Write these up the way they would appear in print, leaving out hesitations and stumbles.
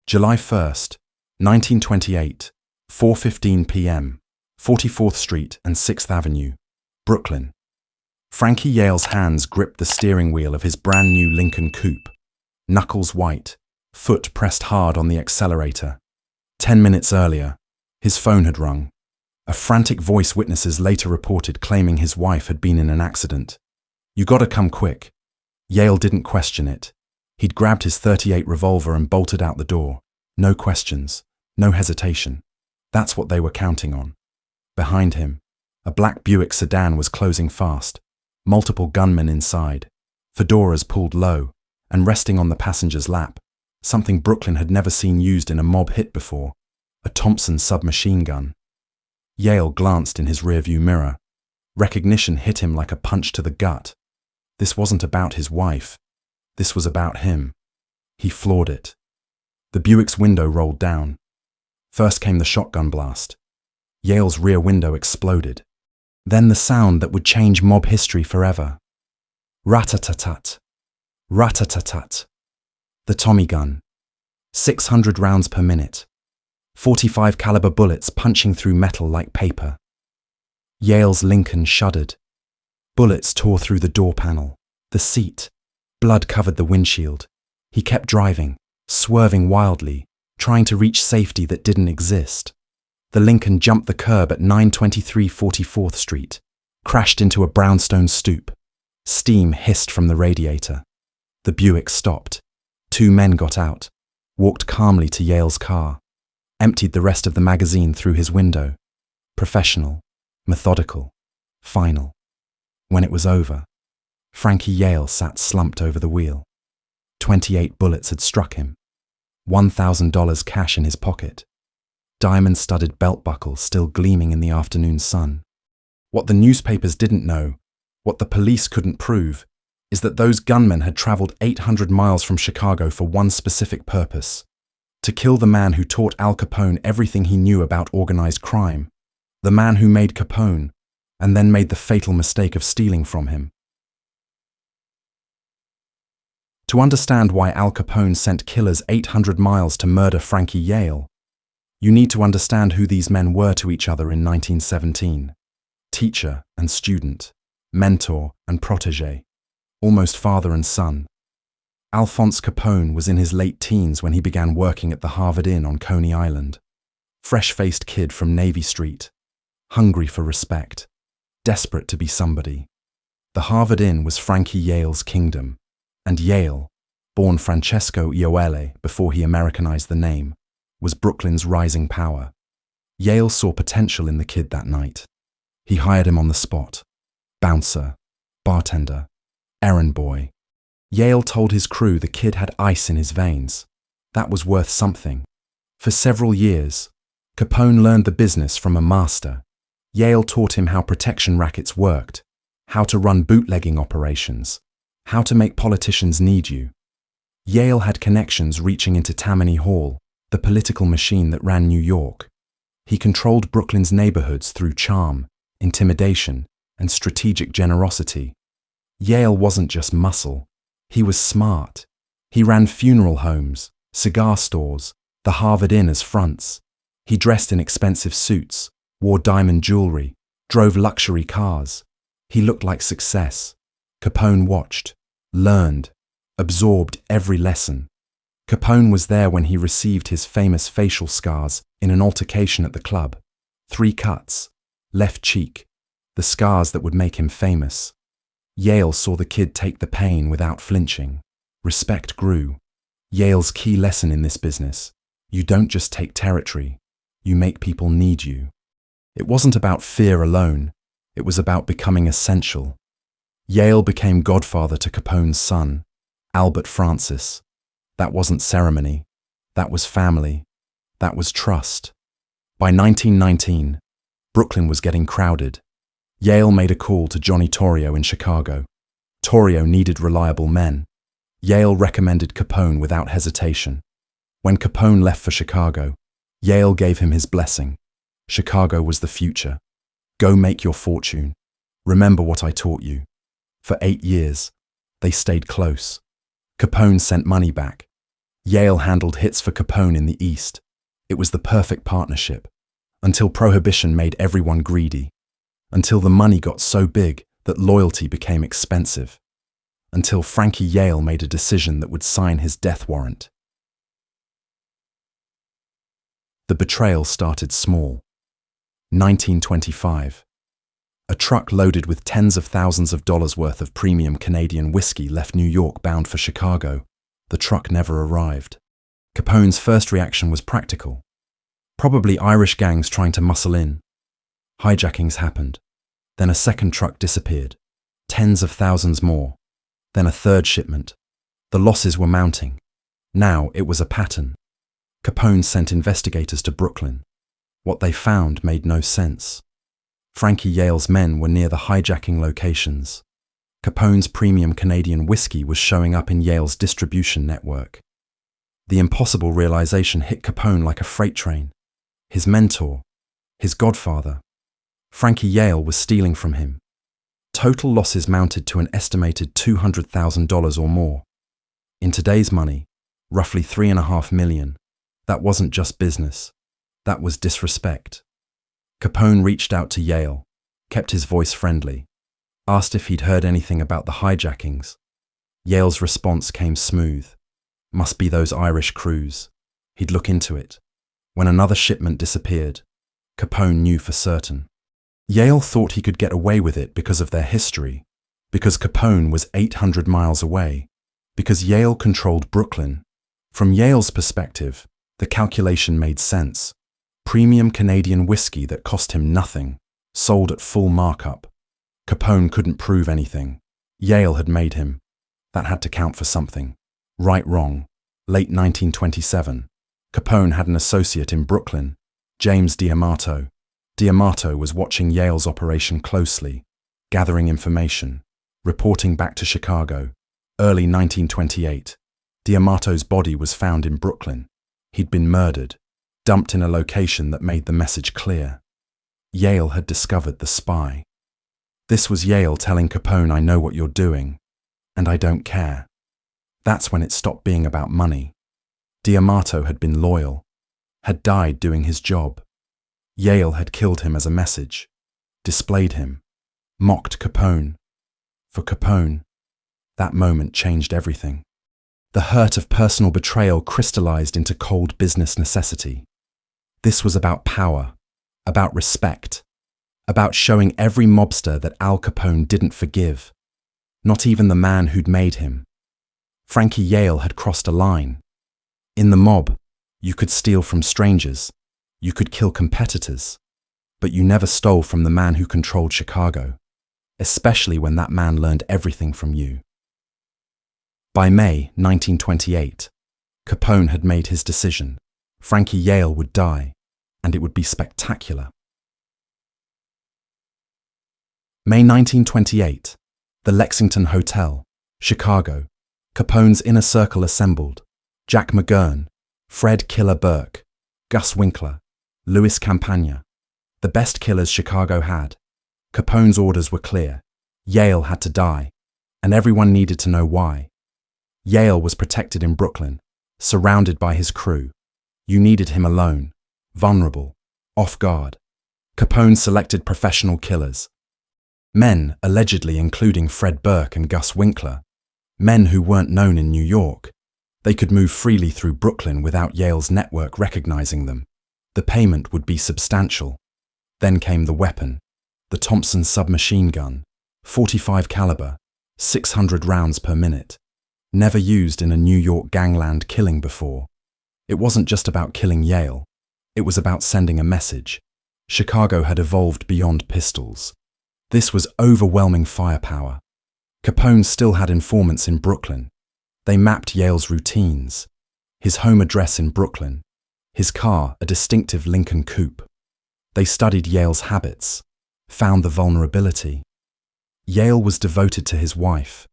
July 1st, 1928, 4:15 p.m., 44th Street and 6th Avenue, Brooklyn. Frankie Yale's hands gripped the steering wheel of his brand new Lincoln coupe, knuckles white, foot pressed hard on the accelerator. 10 minutes earlier, his phone had rung. A frantic voice witnesses later reported claiming his wife had been in an accident. "You gotta come quick." Yale didn't question it. He'd grabbed his .38 revolver and bolted out the door. No questions, no hesitation. That's what they were counting on. Behind him, a black Buick sedan was closing fast, multiple gunmen inside, fedoras pulled low and resting on the passenger's lap, something Brooklyn had never seen used in a mob hit before, a Thompson submachine gun. Yale glanced in his rearview mirror. Recognition hit him like a punch to the gut. This wasn't about his wife. This was about him. He floored it. The Buick's window rolled down. First came the shotgun blast. Yale's rear window exploded. Then the sound that would change mob history forever. Rat-a-tat-tat. Rat-a-tat-tat. The Tommy gun. 600 rounds per minute. 45 caliber bullets punching through metal like paper. Yale's Lincoln shuddered. Bullets tore through the door panel, the seat. Blood covered the windshield. He kept driving, swerving wildly, trying to reach safety that didn't exist. The Lincoln jumped the curb at 923 44th Street, crashed into a brownstone stoop. Steam hissed from the radiator. The Buick stopped. 2 men got out, walked calmly to Yale's car, emptied the rest of the magazine through his window. Professional, methodical, final. When it was over, Frankie Yale sat slumped over the wheel. 28 bullets had struck him. $1,000 cash in his pocket. Diamond-studded belt buckle still gleaming in the afternoon sun. What the newspapers didn't know, what the police couldn't prove, is that those gunmen had traveled 800 miles from Chicago for one specific purpose: to kill the man who taught Al Capone everything he knew about organized crime, the man who made Capone, and then made the fatal mistake of stealing from him. To understand why Al Capone sent killers 800 miles to murder Frankie Yale, you need to understand who these men were to each other in 1917. Teacher and student, mentor and protege, almost father and son. Alphonse Capone was in his late teens when he began working at the Harvard Inn on Coney Island. Fresh-faced kid from Navy Street, hungry for respect, desperate to be somebody. The Harvard Inn was Frankie Yale's kingdom, and Yale, born Francesco Ioele before he Americanized the name, was Brooklyn's rising power. Yale saw potential in the kid that night. He hired him on the spot. Bouncer, bartender, errand boy. Yale told his crew the kid had ice in his veins. That was worth something. For several years, Capone learned the business from a master. Yale taught him how protection rackets worked, how to run bootlegging operations, how to make politicians need you. Yale had connections reaching into Tammany Hall, the political machine that ran New York. He controlled Brooklyn's neighborhoods through charm, intimidation, and strategic generosity. Yale wasn't just muscle. He was smart. He ran funeral homes, cigar stores, the Harvard Inn as fronts. He dressed in expensive suits, wore diamond jewelry, drove luxury cars. He looked like success. Capone watched, learned, absorbed every lesson. Capone was there when he received his famous facial scars in an altercation at the club. 3 cuts, left cheek, the scars that would make him famous. Yale saw the kid take the pain without flinching. Respect grew. Yale's key lesson in this business: you don't just take territory, you make people need you. It wasn't about fear alone, it was about becoming essential. Yale became godfather to Capone's son, Albert Francis. That wasn't ceremony, that was family, that was trust. By 1919, Brooklyn was getting crowded. Yale made a call to Johnny Torrio in Chicago. Torrio needed reliable men. Yale recommended Capone without hesitation. When Capone left for Chicago, Yale gave him his blessing. Chicago was the future. Go make your fortune. Remember what I taught you. For 8 years, they stayed close. Capone sent money back. Yale handled hits for Capone in the East. It was the perfect partnership. Until prohibition made everyone greedy. Until the money got so big that loyalty became expensive. Until Frankie Yale made a decision that would sign his death warrant. The betrayal started small. 1925. A truck loaded with tens of thousands of dollars worth of premium Canadian whiskey left New York bound for Chicago. The truck never arrived. Capone's first reaction was practical. Probably Irish gangs trying to muscle in. Hijackings happened. Then a second truck disappeared. Tens of thousands more. Then a third shipment. The losses were mounting. Now it was a pattern. Capone sent investigators to Brooklyn. What they found made no sense. Frankie Yale's men were near the hijacking locations. Capone's premium Canadian whiskey was showing up in Yale's distribution network. The impossible realization hit Capone like a freight train. His mentor, his godfather, Frankie Yale, was stealing from him. Total losses mounted to an estimated $200,000 or more. In today's money, roughly $3.5 million. That wasn't just business. That was disrespect. Capone reached out to Yale, kept his voice friendly, asked if he'd heard anything about the hijackings. Yale's response came smooth. Must be those Irish crews. He'd look into it. When another shipment disappeared, Capone knew for certain. Yale thought he could get away with it because of their history, because Capone was 800 miles away, because Yale controlled Brooklyn. From Yale's perspective, the calculation made sense. Premium Canadian whiskey that cost him nothing, sold at full markup. Capone couldn't prove anything. Yale had made him. That had to count for something. Right, wrong. Late 1927. Capone had an associate in Brooklyn, James D'Amato. D'Amato was watching Yale's operation closely, gathering information, reporting back to Chicago. Early 1928. D'Amato's body was found in Brooklyn. He'd been murdered, dumped in a location that made the message clear. Yale had discovered the spy. This was Yale telling Capone, I know what you're doing, and I don't care. That's when it stopped being about money. D'Amato had been loyal, had died doing his job. Yale had killed him as a message, displayed him, mocked Capone. For Capone, that moment changed everything. The hurt of personal betrayal crystallized into cold business necessity. This was about power, about respect, about showing every mobster that Al Capone didn't forgive, not even the man who'd made him. Frankie Yale had crossed a line. In the mob, you could steal from strangers, you could kill competitors, but you never stole from the man who controlled Chicago, especially when that man learned everything from you. By May 1928, Capone had made his decision. Frankie Yale would die, and it would be spectacular. May 1928, the Lexington Hotel, Chicago. Capone's inner circle assembled. Jack McGurn, Fred Killer Burke, Gus Winkler, Louis Campagna. The best killers Chicago had. Capone's orders were clear. Yale had to die, and everyone needed to know why. Yale was protected in Brooklyn, surrounded by his crew. You needed him alone, vulnerable, off guard. Capone selected professional killers. Men, allegedly including Fred Burke and Gus Winkler. Men who weren't known in New York. They could move freely through Brooklyn without Yale's network recognizing them. The payment would be substantial. Then came the weapon, the Thompson submachine gun, 45 caliber, 600 rounds per minute. Never used in a New York gangland killing before. It wasn't just about killing Yale. It was about sending a message. Chicago had evolved beyond pistols. This was overwhelming firepower. Capone still had informants in Brooklyn. They mapped Yale's routines. His home address in Brooklyn. His car, a distinctive Lincoln coupe. They studied Yale's habits, found the vulnerability. Yale was devoted to his wife.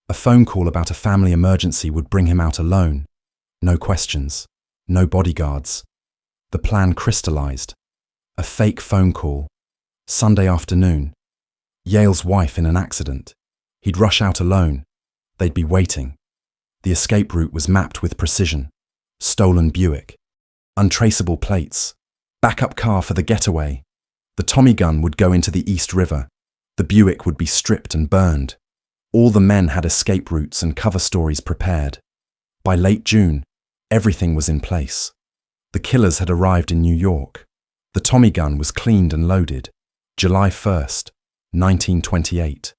A phone call about a family emergency would bring him out alone. No questions, no bodyguards. The plan crystallized. A fake phone call. Sunday afternoon. Yale's wife in an accident. He'd rush out alone. They'd be waiting. The escape route was mapped with precision. stolen Buick, untraceable plates, backup car for the getaway. The Tommy gun would go into the East River. The Buick would be stripped and burned. All the men had escape routes and cover stories prepared. By late June, everything was in place. The killers had arrived in New York. The Tommy gun was cleaned and loaded. July 1st, 1928.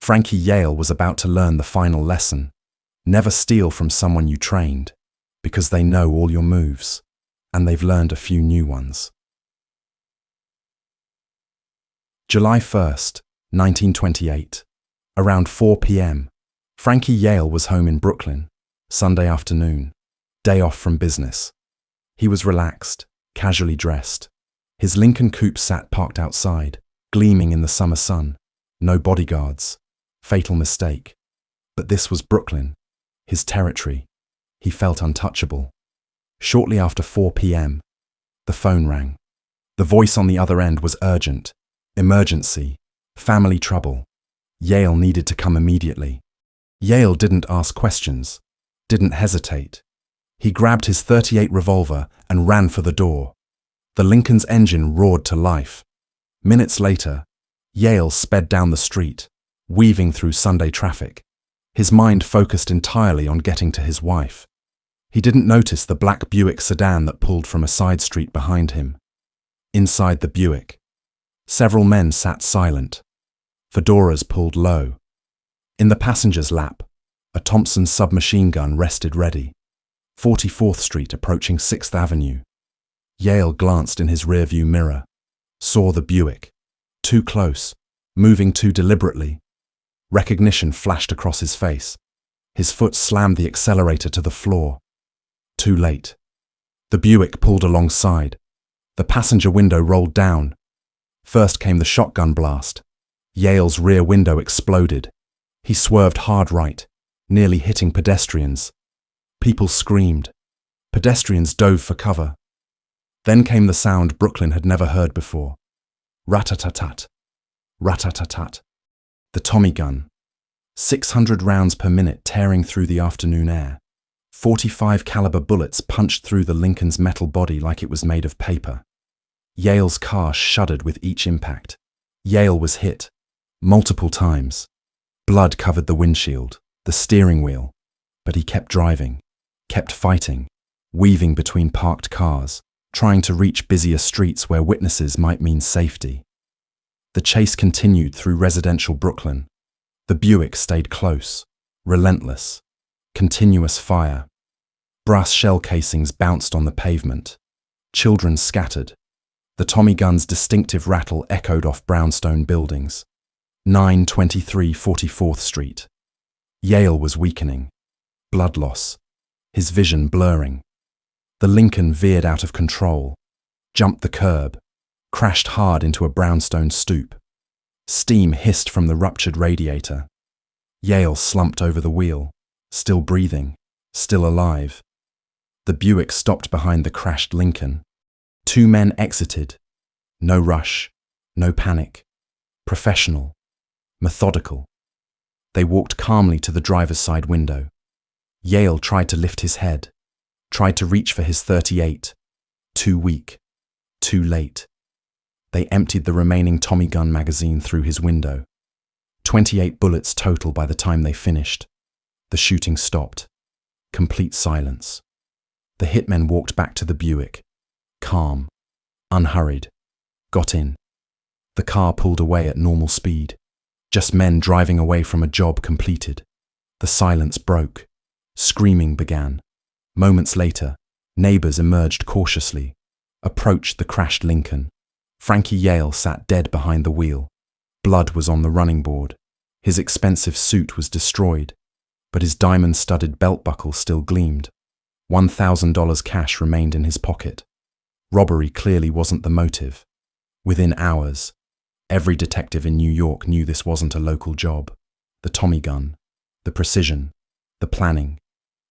Frankie Yale was about to learn the final lesson. Never steal from someone you trained, because they know all your moves, and they've learned a few new ones. July 1st, 1928. Around 4 p.m., Frankie Yale was home in Brooklyn, Sunday afternoon, day off from business. He was relaxed, casually dressed. His Lincoln coupe sat parked outside, gleaming in the summer sun. No bodyguards. Fatal mistake. But this was Brooklyn, his territory. He felt untouchable. Shortly after 4 p.m., the phone rang. The voice on the other end was urgent. Emergency. Family trouble. Yale needed to come immediately. Yale didn't ask questions, didn't hesitate. He grabbed his .38 revolver and ran for the door. The Lincoln's engine roared to life. Minutes later, Yale sped down the street, weaving through Sunday traffic. His mind focused entirely on getting to his wife. He didn't notice the black Buick sedan that pulled from a side street behind him. Inside the Buick, several men sat silent. Fedoras pulled low. In the passenger's lap, a Thompson submachine gun rested ready. 44th Street approaching 6th Avenue. Yale glanced in his rearview mirror, saw the Buick. Too close, moving too deliberately. Recognition flashed across his face. His foot slammed the accelerator to the floor. Too late. The Buick pulled alongside. The passenger window rolled down. First came the shotgun blast. Yale's rear window exploded. He swerved hard right, nearly hitting pedestrians. People screamed. Pedestrians dove for cover. Then came the sound Brooklyn had never heard before. Rat-a-tat-tat. Rat-a-tat-tat. The Tommy gun. 600 rounds per minute tearing through the afternoon air. 45 caliber bullets punched through the Lincoln's metal body like it was made of paper. Yale's car shuddered with each impact. Yale was hit. Multiple times. Blood covered the windshield, the steering wheel. But he kept driving, kept fighting, weaving between parked cars, trying to reach busier streets where witnesses might mean safety. The chase continued through residential Brooklyn. The Buick stayed close, relentless, continuous fire. Brass shell casings bounced on the pavement. Children scattered. The Tommy gun's distinctive rattle echoed off brownstone buildings. 923 44th Street. Yale was weakening. Blood loss. His vision blurring. The Lincoln veered out of control, jumped the curb, crashed hard into a brownstone stoop. Steam hissed from the ruptured radiator. Yale slumped over the wheel, still breathing, still alive. The Buick stopped behind the crashed Lincoln. 2 men exited. No rush, no panic. Professional, methodical. They walked calmly to the driver's side window. Yale tried to lift his head, tried to reach for his .38. Too weak, too late. They emptied the remaining Tommy gun magazine through his window. 28 bullets total by the time they finished. The shooting stopped. Complete silence. The hitmen walked back to the Buick. Calm, unhurried. Got in. The car pulled away at normal speed. Just men driving away from a job completed. The silence broke. Screaming began. Moments later, neighbors emerged cautiously, approached the crashed Lincoln. Frankie Yale sat dead behind the wheel. Blood was on the running board. His expensive suit was destroyed, but his diamond-studded belt buckle still gleamed. $1,000 cash remained in his pocket. Robbery clearly wasn't the motive. Within hours, every detective in New York knew this wasn't a local job. The Tommy gun, the precision, the planning.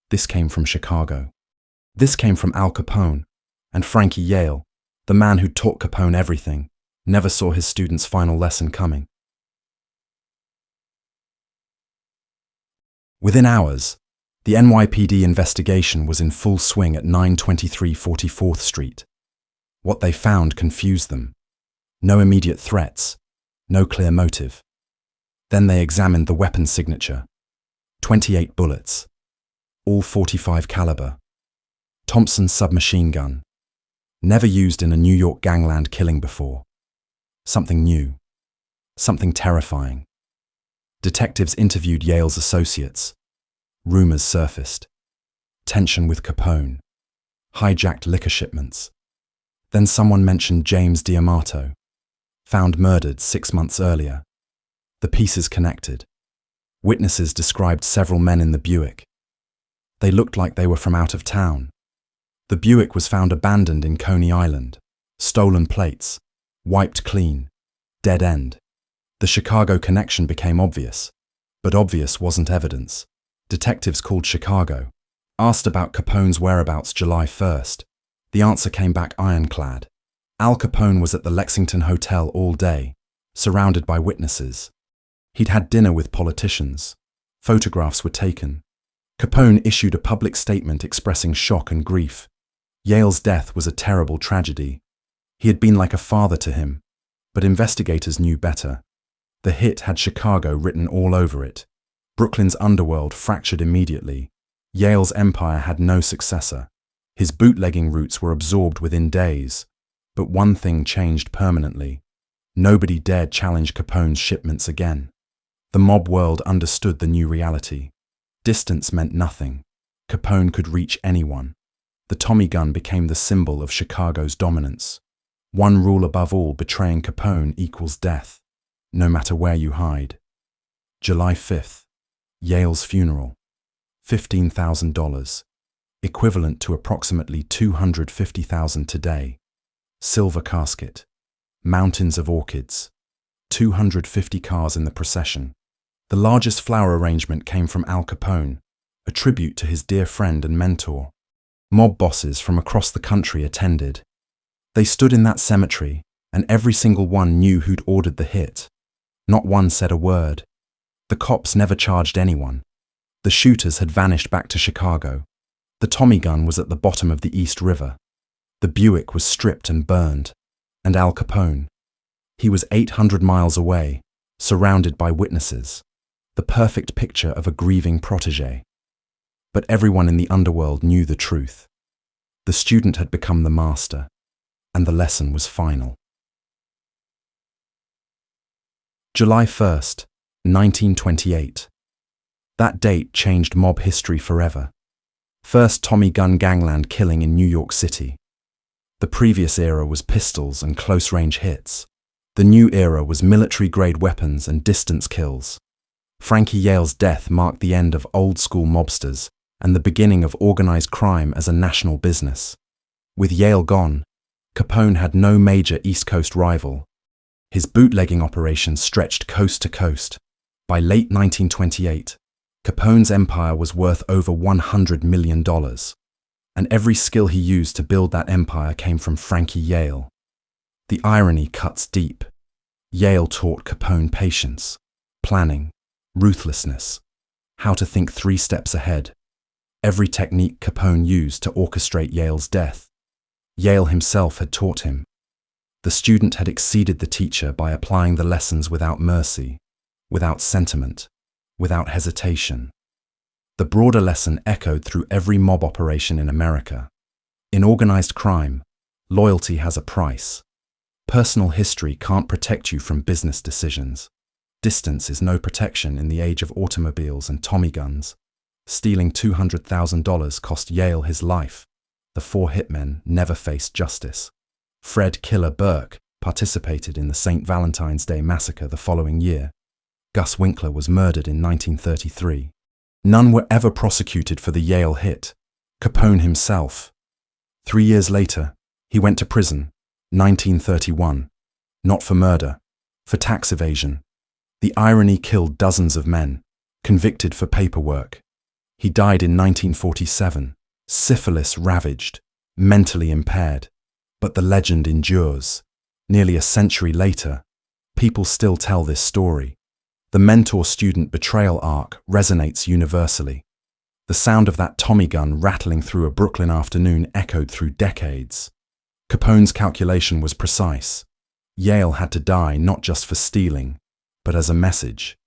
This came from Chicago. This came from Al Capone, and Frankie Yale, the man who taught Capone everything, never saw his student's final lesson coming. Within hours, The NYPD investigation was in full swing at 923 44th Street. What they found confused them. No immediate threats, no clear motive. Then they examined the weapon signature. 28 bullets, all .45 caliber. Thompson submachine gun. Never used in a New York gangland killing before. Something new. Something terrifying. Detectives interviewed Yale's associates. Rumors surfaced. Tension with Capone. Hijacked liquor shipments. Then someone mentioned James D'Amato, found murdered 6 months earlier. The pieces connected. Witnesses described several men in the Buick. They looked like they were from out of town. The Buick was found abandoned in Coney Island. Stolen plates. Wiped clean. Dead end. The Chicago connection became obvious. But obvious wasn't evidence. Detectives called Chicago. Asked about Capone's whereabouts July 1st. The answer came back ironclad. Al Capone was at the Lexington Hotel all day, surrounded by witnesses. He'd had dinner with politicians. Photographs were taken. Capone issued a public statement expressing shock and grief. Yale's death was a terrible tragedy. He had been like a father to him, but investigators knew better. The hit had Chicago written all over it. Brooklyn's underworld fractured immediately. Yale's empire had no successor. His bootlegging roots were absorbed within days. But one thing changed permanently. Nobody dared challenge Capone's shipments again. The mob world understood the new reality. Distance meant nothing. Capone could reach anyone. The Tommy gun became the symbol of Chicago's dominance. One rule above all: betraying Capone equals death, no matter where you hide. July 5th. Yale's funeral. $15,000, equivalent to approximately $250,000 today. Silver casket. Mountains of orchids. 250 cars in the procession. The largest flower arrangement came from Al Capone, a tribute to his dear friend and mentor. Mob bosses from across the country attended. They stood in that cemetery, and every single one knew who'd ordered the hit. Not one said a word. The cops never charged anyone. The shooters had vanished back to Chicago. The Tommy gun was at the bottom of the East River. The Buick was stripped and burned. And Al Capone. He was 800 miles away, surrounded by witnesses. The perfect picture of a grieving protégé. But everyone in the underworld knew the truth. The student had become the master, and the lesson was final. July 1st, 1928. That date changed mob history forever. First Tommy gun gangland killing in New York City. The previous era was pistols and close-range hits. The new era was military-grade weapons and distance kills. Frankie Yale's death marked the end of old-school mobsters and the beginning of organized crime as a national business. With Yale gone, Capone had no major East Coast rival. His bootlegging operations stretched coast to coast. By late 1928, Capone's empire was worth over $100 million. And every skill he used to build that empire came from Frankie Yale. The irony cuts deep. Yale taught Capone patience, planning, ruthlessness, how to think 3 steps ahead. Every technique Capone used to orchestrate Yale's death, Yale himself had taught him. The student had exceeded the teacher by applying the lessons without mercy, without sentiment, without hesitation. The broader lesson echoed through every mob operation in America. In organized crime, loyalty has a price. Personal history can't protect you from business decisions. Distance is no protection in the age of automobiles and Tommy guns. Stealing $200,000 cost Yale his life. The 4 hitmen never faced justice. Fred "Killer" Burke participated in the St. Valentine's Day massacre the following year. Gus Winkler was murdered in 1933. None were ever prosecuted for the Yale hit. Capone himself. 3 years later, he went to prison, 1931. Not for murder, for tax evasion. The irony killed dozens of men, convicted for paperwork. He died in 1947, syphilis ravaged, mentally impaired. But the legend endures. Nearly a century later, people still tell this story. The mentor-student betrayal arc resonates universally. The sound of that Tommy gun rattling through a Brooklyn afternoon echoed through decades. Capone's calculation was precise. Yale had to die not just for stealing, but as a message.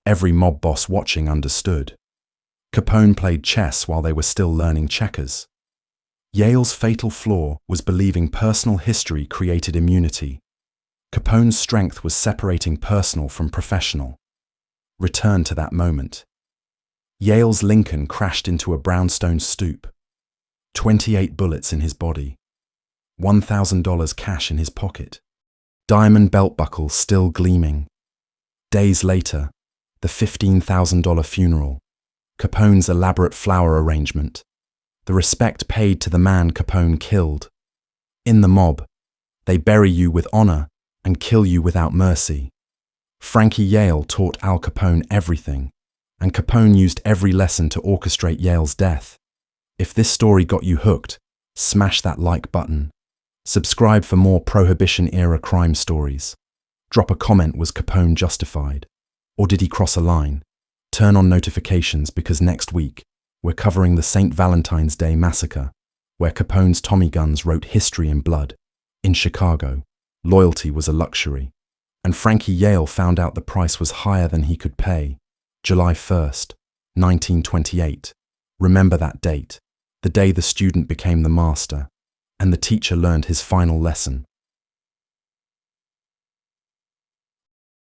Every mob boss watching understood. Capone played chess while they were still learning checkers. Yale's fatal flaw was believing personal history created immunity. Capone's strength was separating personal from professional. Return to that moment. Yale's Lincoln crashed into a brownstone stoop. 28 bullets in his body. $1,000 cash in his pocket. Diamond belt buckle still gleaming. Days later, the $15,000 funeral. Capone's elaborate flower arrangement. The respect paid to the man Capone killed. In the mob, they bury you with honor and kill you without mercy. Frankie Yale taught Al Capone everything, and Capone used every lesson to orchestrate Yale's death. If this story got you hooked, smash that like button. Subscribe for more Prohibition-era crime stories. Drop a comment: was Capone justified? Or did he cross a line? Turn on notifications because next week, we're covering the St. Valentine's Day Massacre, where Capone's Tommy guns wrote history in blood. In Chicago, loyalty was a luxury, and Frankie Yale found out the price was higher than he could pay. July 1st, 1928. Remember that date, the day the student became the master, and the teacher learned his final lesson.